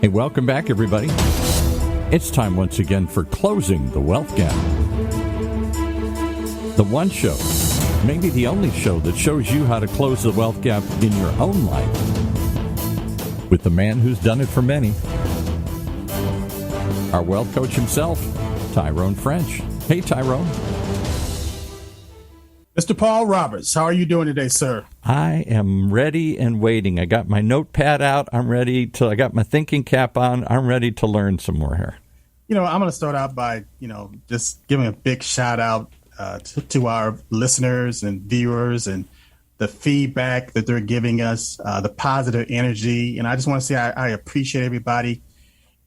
Hey, welcome back, everybody. It's time once again for Closing the Wealth Gap. The one show, maybe the only show, that shows you how to close the wealth gap in your own life with the man who's done it for many, our wealth coach himself, Tyrone French. Hey, Tyrone. Mr. Paul Roberts, how are you doing today, sir? I am ready and waiting. I got my notepad out. I got my thinking cap on. I'm ready to learn some more here. I'm going to start out by, just giving a big shout out to our listeners and viewers and the feedback that they're giving us, the positive energy. And I just want to say I appreciate everybody.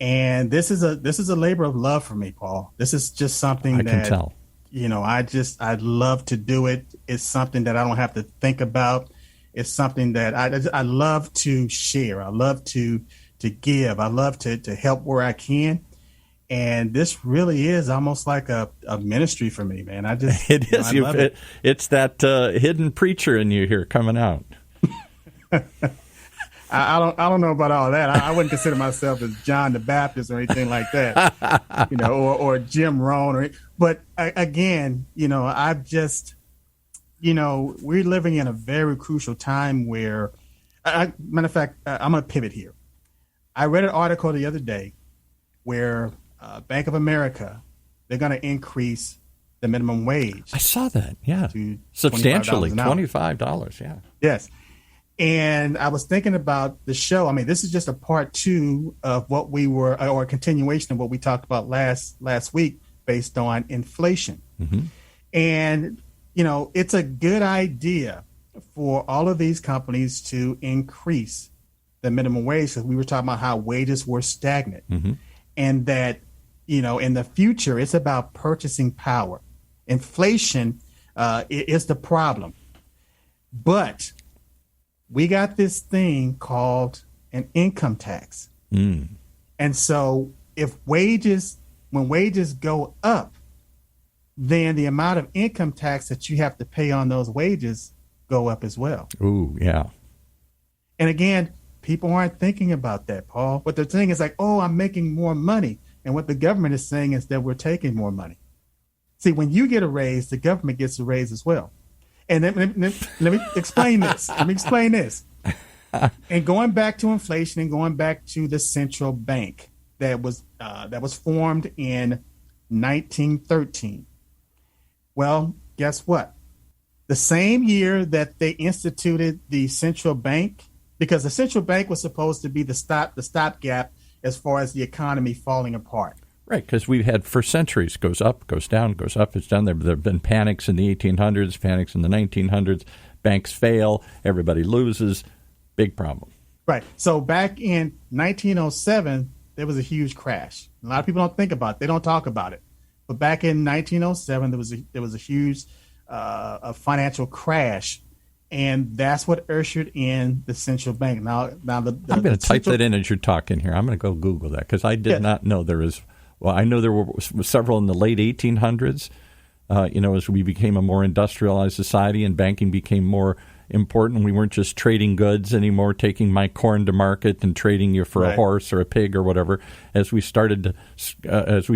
And this is a labor of love for me, Paul. This is just something I can tell. I'd love to do it. It's something that I don't have to think about. It's something that I love to share. I love to give. I love to help where I can. And this really is almost like a ministry for me, man. It is. It's that hidden preacher in you here coming out. I don't know about all that. I wouldn't consider myself as John the Baptist or anything like that, or Jim Rohn. But again, I've just, we're living in a very crucial time where, matter of fact, I'm going to pivot here. I read an article the other day where Bank of America, they're going to increase the minimum wage. I saw that, yeah. Substantially, $25, yeah. Yes. And I was thinking about the show. I mean, this is just a part 2 of what we were, or a continuation of what we talked about last week based on inflation. Mm-hmm. And, it's a good idea for all of these companies to increase the minimum wage, because we were talking about how wages were stagnant. Mm-hmm. And that, in the future, it's about purchasing power. Inflation is the problem. But we got this thing called an income tax. Mm. And so when wages go up, then the amount of income tax that you have to pay on those wages go up as well. Ooh, yeah. And again, people aren't thinking about that, Paul. What they're saying is like, oh, I'm making more money. And what the government is saying is that we're taking more money. See, when you get a raise, the government gets a raise as well. And let me explain this. And going back to inflation and going back to the central bank that was formed in 1913. Well, guess what? The same year that they instituted the central bank, because the central bank was supposed to be the stopgap as far as the economy falling apart. Right, because we've had for centuries, goes up, goes down, goes up, it's down. There have been panics in the 1800s, panics in the 1900s. Banks fail, everybody loses, big problem. Right. So back in 1907, there was a huge crash. A lot of people don't think about it. They don't talk about it. But back in 1907, there was a huge a financial crash. And that's what ushered in the central bank. Now I'm going to type that in as you're talking here. I'm going to go Google that because I did not know there was. Well, I know there were several in the late 1800s. As we became a more industrialized society and banking became more important, we weren't just trading goods anymore, taking my corn to market and trading you for a horse or a pig or whatever. As we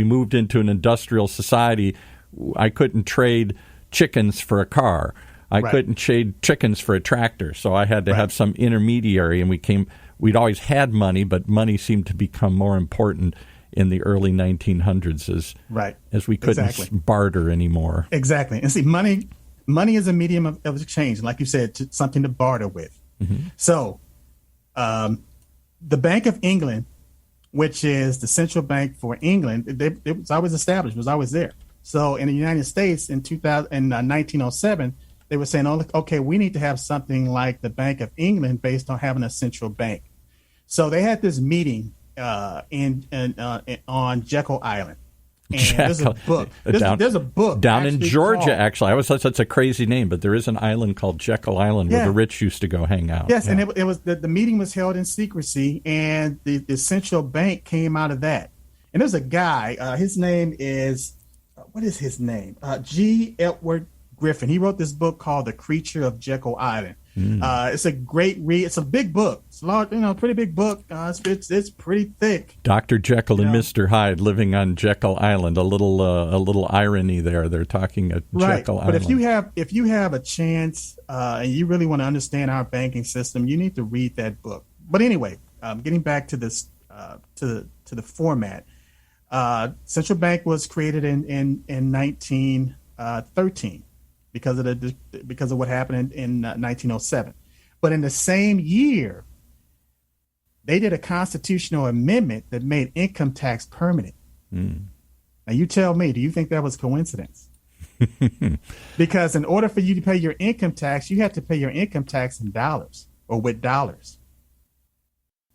moved into an industrial society, I couldn't trade chickens for a car. I couldn't trade chickens for a tractor, so I had to have some intermediary, and we'd always had money, but money seemed to become more important in the early 1900s as we couldn't barter anymore. Exactly. And see, money is a medium of exchange, like you said, something to barter with. Mm-hmm. So the Bank of England, which is the central bank for England, it was always established, was always there. So in the United States in 1907, they were saying, okay, we need to have something like the Bank of England based on having a central bank. So they had this meeting on Jekyll Island. And there's a book. There's a book down in Georgia. Actually, I always thought that's a crazy name, but there is an island called Jekyll Island where the rich used to go hang out. Yes, and it was the meeting was held in secrecy, and the central bank came out of that. And there's a guy. His name is what is his name? G. Edward Griffin. He wrote this book called The Creature of Jekyll Island. It's a great read. It's a big book. It's a large, pretty big book. It's pretty thick. Dr. Jekyll and Mr. Hyde living on Jekyll Island. A little irony there. They're talking at Jekyll Island. But if you have a chance and you really want to understand our banking system, you need to read that book. But anyway, getting back to this to the format. Central bank was created in 1913 because of what happened in 1907. But in the same year, they did a constitutional amendment that made income tax permanent. Now you tell me, do you think that was coincidence? Because in order for you to pay your income tax, you have to pay your income tax in dollars or with dollars.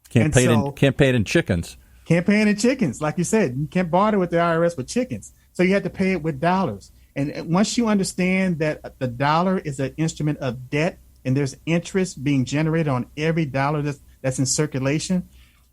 Can't pay it in chickens. Can't pay it in chickens. Like you said, you can't barter with the IRS with chickens. So you have to pay it with dollars. And once you understand that the dollar is an instrument of debt and there's interest being generated on every dollar that's in circulation,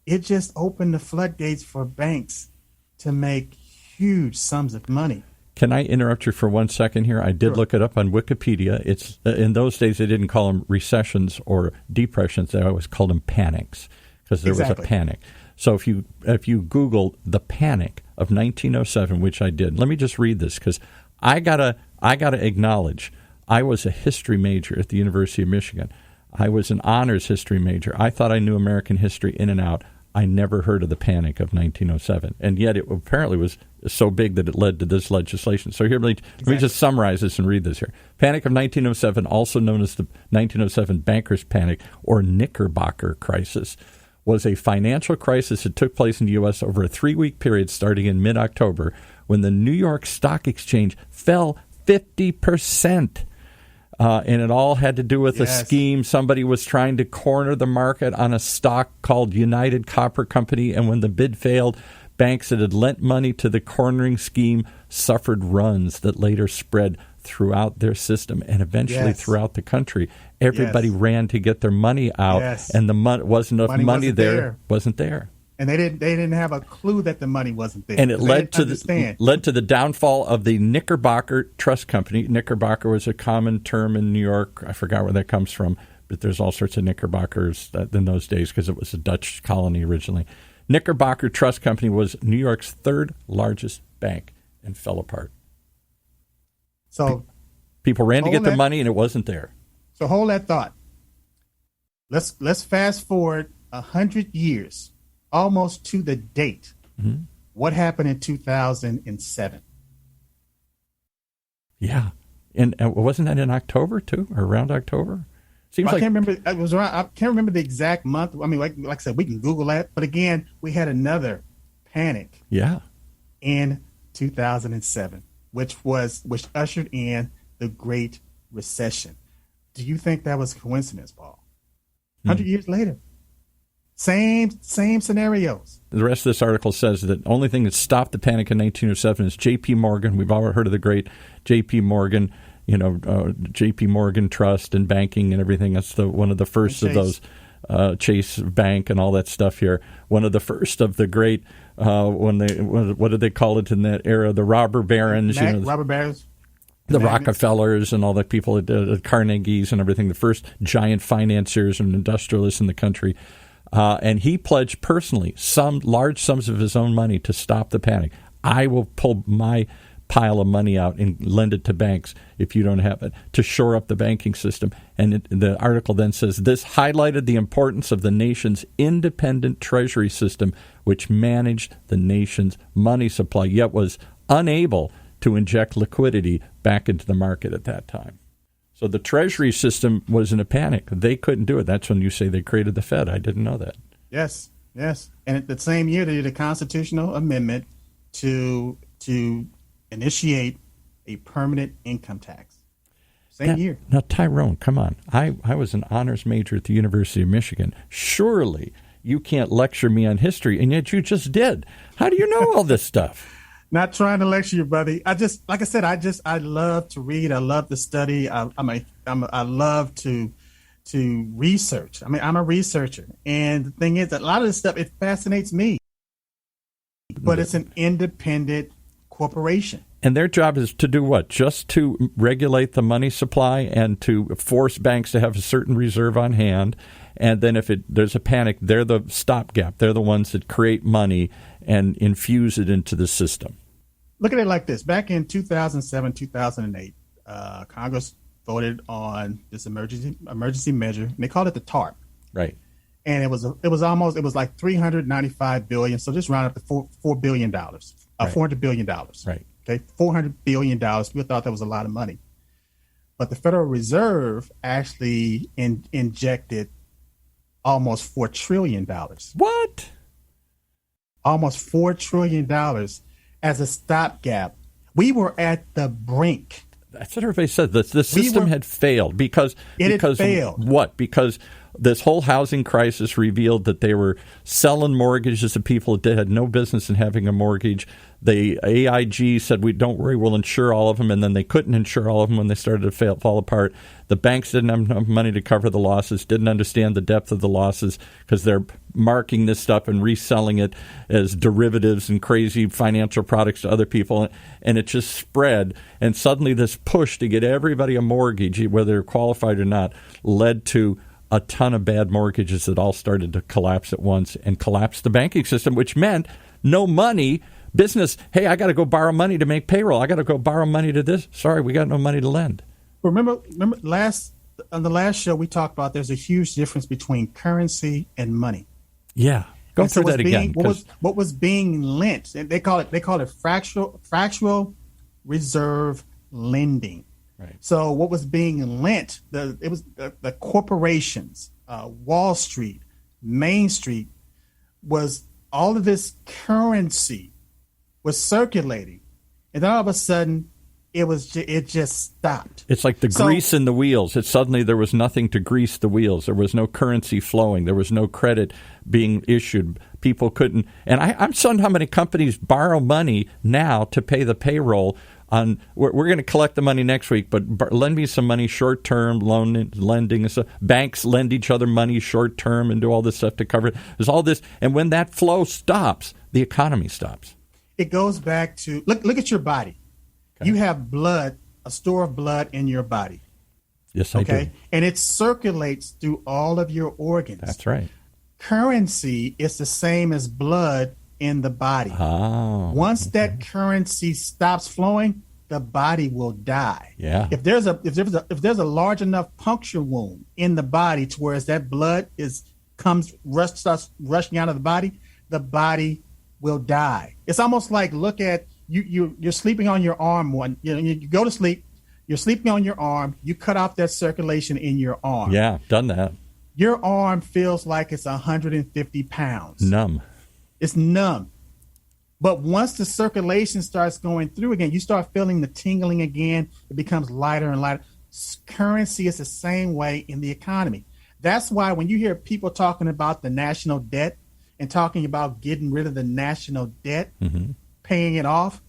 it just opened the floodgates for banks to make huge sums of money. Can I interrupt you for 1 second here? I did look it up on Wikipedia. It's in those days they didn't call them recessions or depressions. They always called them panics because there was a panic. So if you Google the panic of 1907, which I did, let me just read this because I gotta acknowledge I was a history major at the University of Michigan. I was an honors history major. I thought I knew American history in and out. I never heard of the panic of 1907, and yet it apparently was so big that it led to this legislation. So here, let me just summarize this and read this here. Panic of 1907, also known as the 1907 Bankers' Panic or Knickerbocker Crisis, was a financial crisis that took place in the U.S. over a 3-week period starting in mid-October when the New York Stock Exchange fell 50%. And it all had to do with a scheme. Somebody was trying to corner the market on a stock called United Copper Company, and when the bid failed, banks that had lent money to the cornering scheme suffered runs that later spread throughout their system and eventually throughout the country. Everybody ran to get their money out, and the wasn't enough money there. Wasn't there. And they didn't have a clue that the money wasn't there. And it led to the downfall of the Knickerbocker Trust Company. Knickerbocker was a common term in New York. I forgot where that comes from, but there's all sorts of Knickerbockers in those days because it was a Dutch colony originally. Knickerbocker Trust Company was New York's third largest bank and fell apart. So people ran to get their money and it wasn't there. So hold that thought. Let's fast forward 100 years. Almost to the date. Mm-hmm. What happened in 2007? Yeah, and wasn't that in October too, or around October? I can't remember. It was around. I can't remember the exact month. I mean, like I said, we can Google that. But again, we had another panic. Yeah. In 2007, which ushered in the Great Recession. Do you think that was a coincidence, Paul? 100 years later. Same scenarios. The rest of this article says that the only thing that stopped the panic in 1907 is J.P. Morgan. We've all heard of the great J.P. Morgan, J.P. Morgan Trust and banking and everything. That's one of the first of those, Chase Bank and all that stuff here. One of the first of the great, what did they call it in that era? The robber barons. Robber barons. The Rockefellers and all the people at Carnegie's and everything. The first giant financiers and industrialists in the country. And he pledged personally some large sums of his own money to stop the panic. I will pull my pile of money out and lend it to banks if you don't have it, to shore up the banking system. And the article then says this highlighted the importance of the nation's independent treasury system, which managed the nation's money supply, yet was unable to inject liquidity back into the market at that time. So the Treasury system was in a panic. They couldn't do it. That's when you say they created the Fed. I didn't know that. Yes. And at the same year, they did a constitutional amendment to initiate a permanent income tax. Same year. Now, Tyrone, come on. I was an honors major at the University of Michigan. Surely you can't lecture me on history, and yet you just did. How do you know all this stuff? Not trying to lecture you, buddy. I love to read. I love to study. I love to research. I mean, I'm a researcher. And the thing is that a lot of this stuff, it fascinates me. But it's an independent corporation. And their job is to do what? Just to regulate the money supply and to force banks to have a certain reserve on hand. And then if there's a panic, they're the stopgap. They're the ones that create money and infuse it into the system. Look at it like this. Back in 2007, 2008, Congress voted on this emergency measure, and they called it the TARP. Right. And it was like $395 billion. So just round up to $4 billion, $400 billion. Right. Okay, $400 billion. People thought that was a lot of money. But the Federal Reserve actually injected almost $4 trillion. What? Almost $4 trillion as a stopgap. We were at the brink. That's what everybody said. The system had failed because had failed. What? Because this whole housing crisis revealed that they were selling mortgages to people that had no business in having a mortgage. The AIG said, "Don't worry, we'll insure all of them," and then they couldn't insure all of them when they started to fall apart. The banks didn't have enough money to cover the losses, didn't understand the depth of the losses because they're marking this stuff and reselling it as derivatives and crazy financial products to other people, and it just spread. And suddenly this push to get everybody a mortgage, whether they're qualified or not, led to a ton of bad mortgages that all started to collapse at once and collapse the banking system, which meant no money. Business, hey, I got to go borrow money to make payroll. I got to go borrow money to this. Sorry, we got no money to lend. Remember on the last show we talked about there's a huge difference between currency and money. Yeah, go through that again. What was being lent? And they call it fractional reserve lending. Right. So what was being lent? It was the corporations, Wall Street, Main Street, was all of this currency was circulating, and then all of a sudden it just stopped. It's like the grease in the wheels. Suddenly there was nothing to grease the wheels. There was no currency flowing. There was no credit being issued. People couldn't. And I'm stunned how many companies borrow money now to pay the payroll. We're going to collect the money next week, but lend me some money short-term lending. So banks lend each other money short-term and do all this stuff to cover it. There's all this, and when that flow stops, the economy stops. It goes back to look at your body. Okay. You have blood, a store of blood in your body. Yes, I do. And it circulates through all of your organs. That's right. Currency is the same as blood in the body. Oh, once that currency stops flowing, the body will die. Yeah. If there's a large enough puncture wound in the body to where that blood starts rushing out of the body will die. It's almost like you're sleeping on your arm. You go to sleep, you're sleeping on your arm. You cut off that circulation in your arm. Yeah, done that. Your arm feels like it's 150 pounds. Numb. It's numb. But once the circulation starts going through again, you start feeling the tingling again. It becomes lighter and lighter. Currency is the same way in the economy. That's why when you hear people talking about the national debt and talking about getting rid of the national debt, paying it off,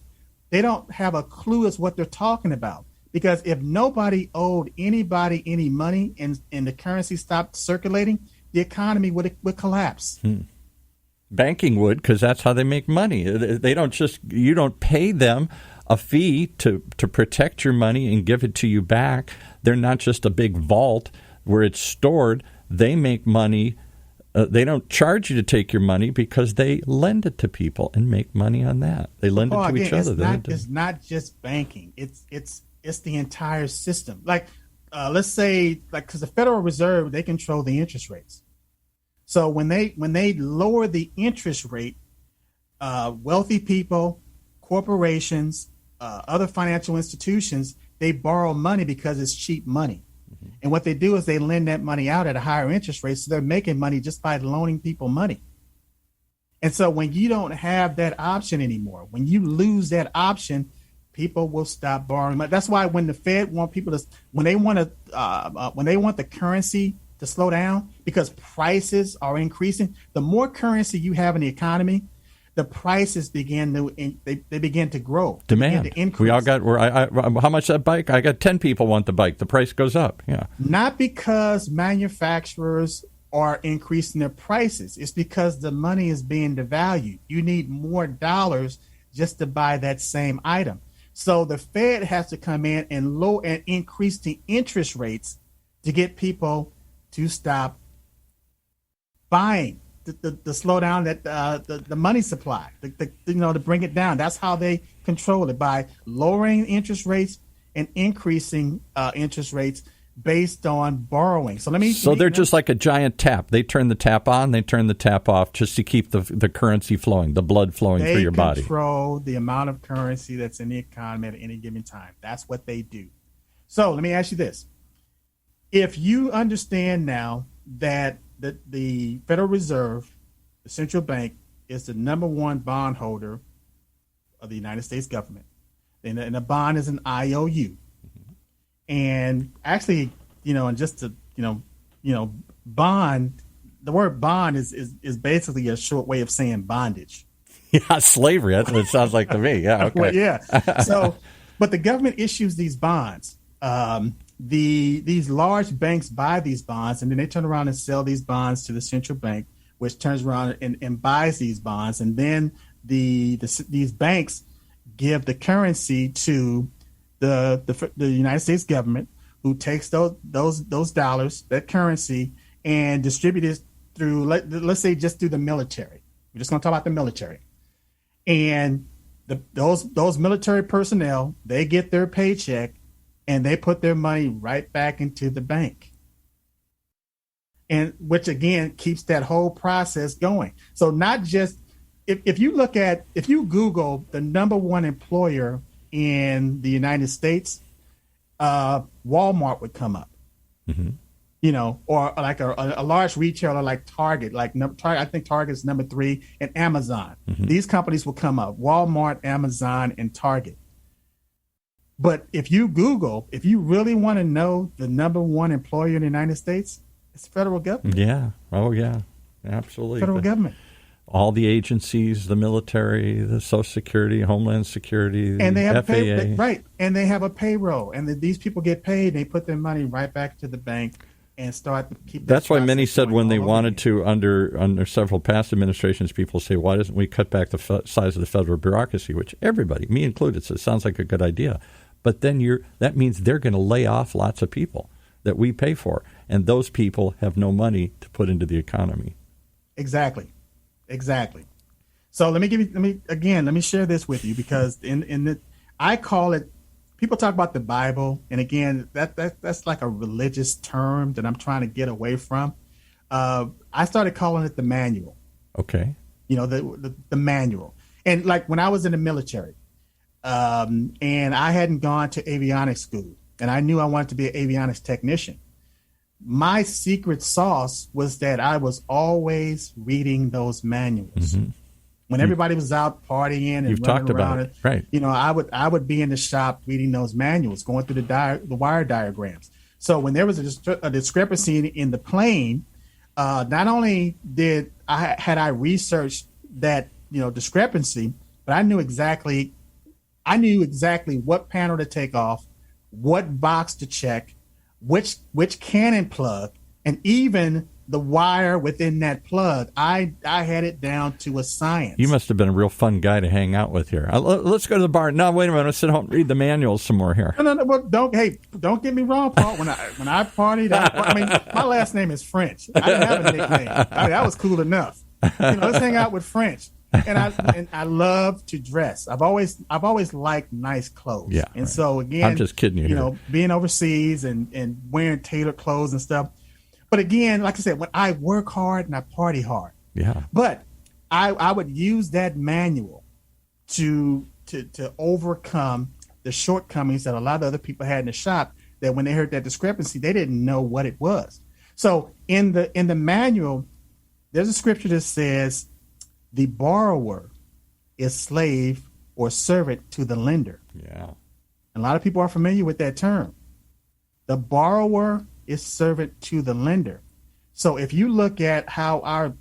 they don't have a clue as what they're talking about. Because if nobody owed anybody any money and the currency stopped circulating, the economy would collapse. Banking would, because that's how they make money. They don't you don't pay them a fee to protect your money and give it to you back. They're not just a big vault where it's stored. They make money. They don't charge you to take your money because they lend it to people and make money on that. They lend it to each other. It's not just banking. It's the entire system. Like, let's say, because the Federal Reserve, they control the interest rates. So when they lower the interest rate, wealthy people, corporations, other financial institutions, they borrow money because it's cheap money. And what they do is they lend that money out at a higher interest rate. So they're making money just by loaning people money. And so when you don't have that option anymore, when you lose that option, people will stop borrowing money. That's why when the Fed want people to, when they want the currency to slow down because prices are increasing, the more currency you have in the economy, the prices begin to grow. Demand. To increase. We all got. How much that bike? I got 10 people want the bike. The price goes up. Yeah. Not because manufacturers are increasing their prices. It's because the money is being devalued. You need more dollars just to buy that same item. So the Fed has to come in and increase the interest rates to get people to stop buying, to slow down the money supply, to bring it down. That's how they control it, by lowering interest rates and increasing interest rates based on borrowing. So they're just like a giant tap. They turn the tap on, they turn the tap off, just to keep the currency flowing, the blood flowing through your body. They control the amount of currency that's in the economy at any given time. That's what they do. So let me ask you this. If you understand now that the Federal Reserve, the central bank, is the number one bondholder of the United States government, and a bond is an IOU. And actually, and just to, bond, the word bond is basically a short way of saying bondage. Yeah, slavery. That's what it sounds like to me. Yeah, okay. Well, yeah. So, but the government issues these bonds. These large banks buy these bonds, and then they turn around and sell these bonds to the central bank, which turns around and buys these bonds. And then these banks give the currency to the United States government, who takes those dollars, that currency, and distribute it through, let's say, just through the military. We're just going to talk about the military. And those military personnel, they get their paycheck, and they put their money right back into the bank. And which, again, keeps that whole process going. So not just, if you Google the number one employer in the United States, Walmart would come up, or like a large retailer like Target, I think Target's number 3, and Amazon. These companies will come up: Walmart, Amazon, and Target. But if you really want to know the number one employer in the United States, it's the federal government. Yeah. Oh, yeah. Absolutely. Federal government. All the agencies, the military, the Social Security, Homeland Security, and they have FAA. Right. And they have a payroll, and these people get paid, and they put their money right back to the bank and start to keep. That's why many said when they wanted to, under several past administrations, people say, why doesn't we cut back the size of the federal bureaucracy, which everybody, me included, says sounds like a good idea. But then that means they're going to lay off lots of people that we pay for, and those people have no money to put into the economy. Exactly. So let me share this with you, because I call it, people talk about the Bible, and again, that's like a religious term that I'm trying to get away from. I started calling it the manual. Okay. The manual. And like when I was in the military, and I hadn't gone to avionics school, and I knew I wanted to be an avionics technician. My secret sauce was that I was always reading those manuals. When everybody was out partying and running around, it, right? I would be in the shop reading those manuals, going through the wire diagrams. So when there was a discrepancy in the plane, not only had I researched that discrepancy, but I knew exactly what panel to take off, what box to check, which cannon plug, and even the wire within that plug. I had it down to a science. You must have been a real fun guy to hang out with here. Let's go to the bar. No, wait a minute. Let's sit home and read the manuals some more here. No. Well, don't get me wrong, Paul. When I partied, my last name is French. I didn't have a nickname. That was cool enough. Let's hang out with French. And I love to dress. I've always liked nice clothes. Yeah. And so again, I'm just kidding you. Being overseas and wearing tailored clothes and stuff. But again, like I said, when I work hard and I party hard. Yeah. But I would use that manual to overcome the shortcomings that a lot of other people had in the shop, that when they heard that discrepancy, they didn't know what it was. So in the manual, there's a scripture that says, the borrower is slave or servant to the lender. Yeah. And a lot of people are familiar with that term. The borrower is servant to the lender. So if you look at how our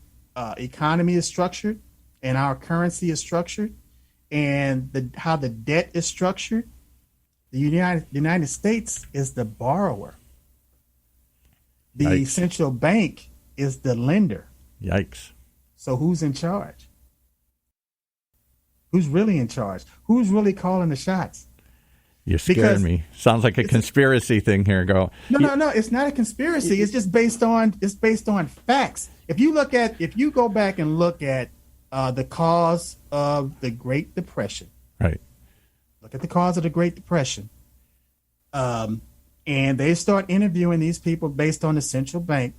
economy is structured and our currency is structured and how the debt is structured, the United States is the borrower. The central bank is the lender. Yikes. So who's in charge? Who's really in charge? Who's really calling the shots? You're scaring me. Sounds like a conspiracy thing here. No. It's not a conspiracy. It's just based on facts. If you go back and look at the cause of the Great Depression, right? Look at the cause of the Great Depression, and they start interviewing these people based on the central bank.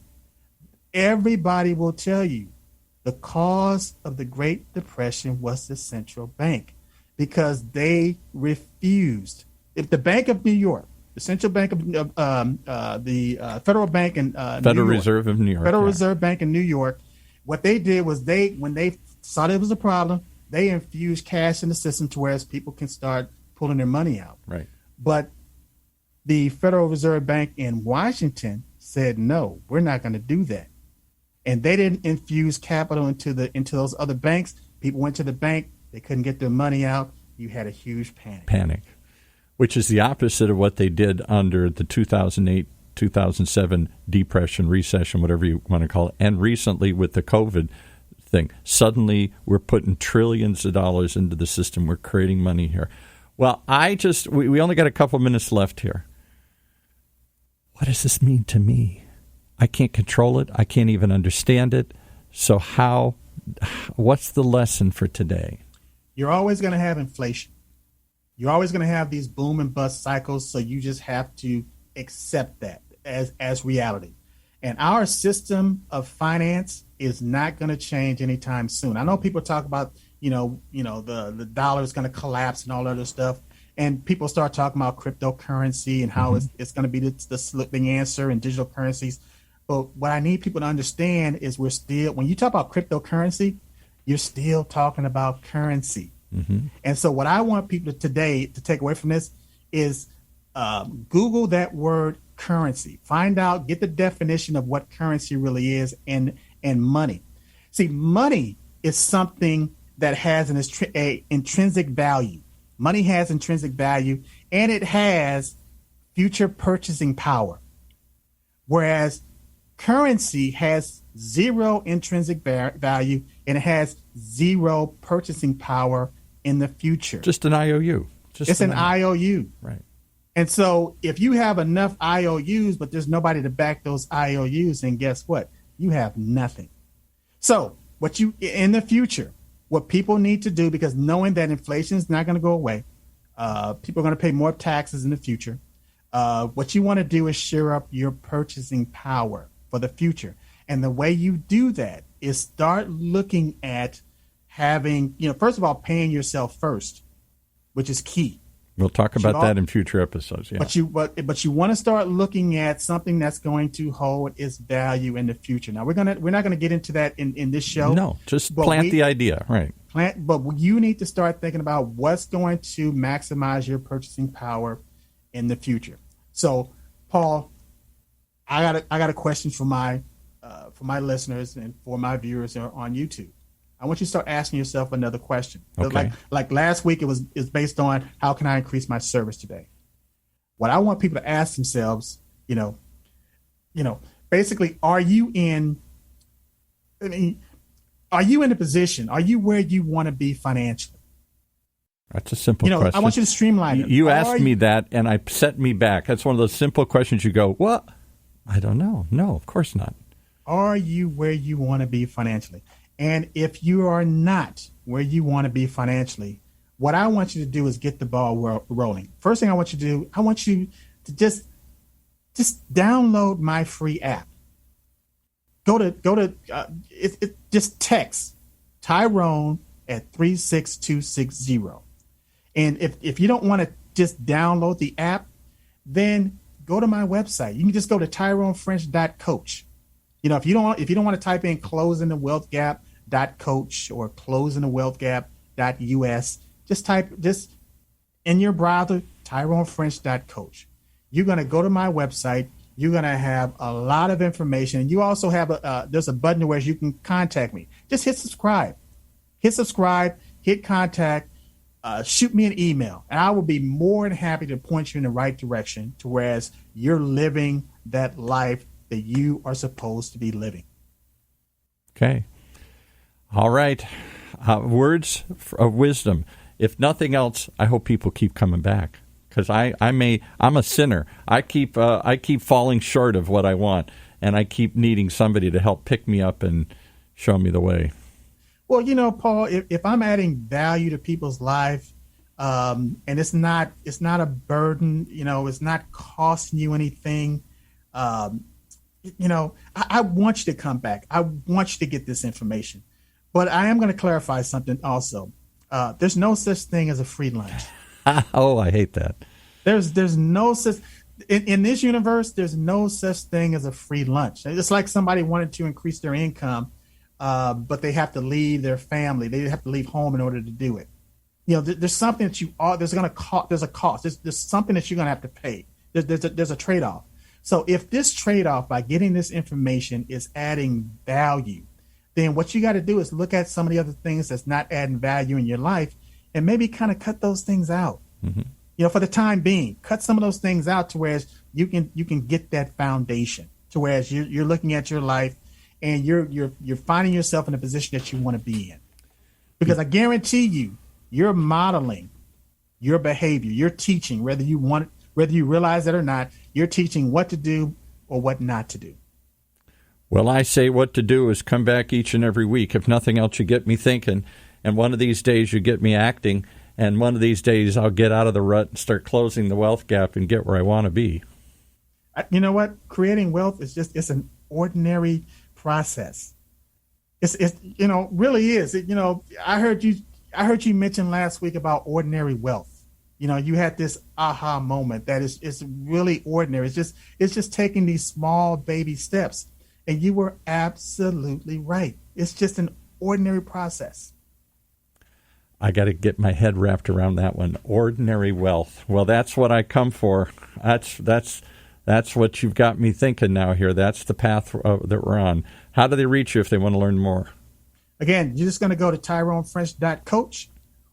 Everybody will tell you the cause of the Great Depression was the central bank, because they refused. If the Bank of New York, the Central Bank of the Federal Bank in Federal Reserve of New York, Federal Reserve Bank in New York, what they did was when they saw there was a problem, they infused cash in the system to where people can start pulling their money out. Right. But the Federal Reserve Bank in Washington said, no, we're not going to do that. And they didn't infuse capital into those other banks. People went to the bank, they couldn't get their money out. You had a huge panic. Which is the opposite of what they did under the 2008, 2007 depression, recession, whatever you want to call it, and recently with the COVID thing. Suddenly, we're putting trillions of dollars into the system. We're creating money here. Well, we only got a couple minutes left here. What does this mean to me? I can't control it. I can't even understand it. So what's the lesson for today? You're always going to have inflation. You're always going to have these boom and bust cycles, so you just have to accept that as reality. And our system of finance is not going to change anytime soon. I know people talk about, the dollar is going to collapse and all other stuff, and people start talking about cryptocurrency and how it's going to be the answer in digital currencies. But what I need people to understand is when you talk about cryptocurrency, you're still talking about currency. Mm-hmm. And so what I want people today to take away from this is Google that word currency. Find out, get the definition of what currency really is and money. See, money is something that has an intrinsic value. Money has intrinsic value, and it has future purchasing power. Whereas currency has zero intrinsic value, and it has zero purchasing power in the future. Just an IOU. It's an IOU. Right. And so if you have enough IOUs, but there's nobody to back those IOUs, then guess what? You have nothing. So in the future, what people need to do, because knowing that inflation is not going to go away, people are going to pay more taxes in the future. What you want to do is shore up your purchasing power for the future. And the way you do that is start looking at having, first of all, paying yourself first, which is key. We'll talk about that in future episodes. Yeah. But you want to start looking at something that's going to hold its value in the future. Now we're not gonna get into that in this show. No, just plant the idea, right? But you need to start thinking about what's going to maximize your purchasing power in the future. So, Paul, I got a question for my listeners and for my viewers on YouTube. I want you to start asking yourself another question. Okay. Like last week, it's based on how can I increase my service today? What I want people to ask themselves, basically, are you in a position? Are you where you want to be financially? That's a simple question. I want you to streamline it. You asked me that, and I set me back. That's one of those simple questions you go, what? I don't know. No, of course not. Are you where you want to be financially? And if you are not where you want to be financially, what I want you to do is get the ball rolling. First thing I want you to do, I want you to just download my free app. Just text Tyrone at 36260. And if you don't want to just download the app, then go to my website. You can just go to tyronefrench.coach. If you don't want to type in closingthewealthgap.coach or closingthewealthgap.us, just in your browser, tyronefrench.coach. You're going to go to my website. You're going to have a lot of information. You also have there's a button where you can contact me. Just hit subscribe. Hit contact, shoot me an email, and I will be more than happy to point you in the right direction to whereas you're living that life that you are supposed to be living. Okay. All right. words of wisdom. If nothing else, I hope people keep coming back, because I'm a sinner. I keep falling short of what I want, and I keep needing somebody to help pick me up and show me the way. Well, Paul, if I'm adding value to people's life, and it's not a burden, it's not costing you anything, I want you to come back. I want you to get this information. But I am going to clarify something also. There's no such thing as a free lunch. Oh, I hate that. There's no such in this universe. There's no such thing as a free lunch. It's like somebody wanted to increase their income, but they have to leave their family. They have to leave home in order to do it. There's something that there's going to cost. There's a cost. There's something that you're going to have to pay. There's a trade-off. So if this trade-off by getting this information is adding value, then what you got to do is look at some of the other things that's not adding value in your life and maybe kind of cut those things out. Mm-hmm. For the time being, cut some of those things out to where you can get that foundation to where you're looking at your life and you're finding yourself in a position that you want to be in. Because I guarantee you're modeling your behavior, you're teaching, whether you realize it or not, you're teaching what to do or what not to do. Well, I say what to do is come back each and every week. If nothing else, you get me thinking, and one of these days you get me acting, and one of these days I'll get out of the rut and start closing the wealth gap and get where I want to be. You know what? Creating wealth is it's an ordinary process. It's really is. I heard you mention last week about ordinary wealth. You had this aha moment that is really ordinary. It's just taking these small baby steps. And you were absolutely right. It's just an ordinary process. I got to get my head wrapped around that one. Ordinary wealth. Well, that's what I come for. That's what you've got me thinking now here. That's the path that we're on. How do they reach you if they want to learn more? Again, you're just going to go to TyroneFrench.coach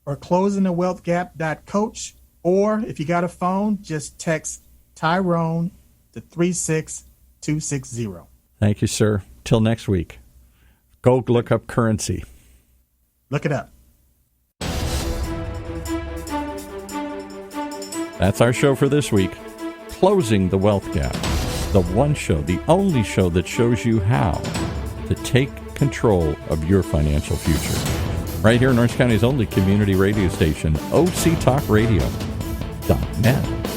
or closingthewealthgap.coach. Or if you got a phone, just text Tyrone to 36260. Thank you, sir. Till next week. Go look up currency. Look it up. That's our show for this week. Closing the Wealth Gap. The one show, the only show that shows you how to take control of your financial future. Right here in Orange County's only community radio station, OCTalkRadio.net.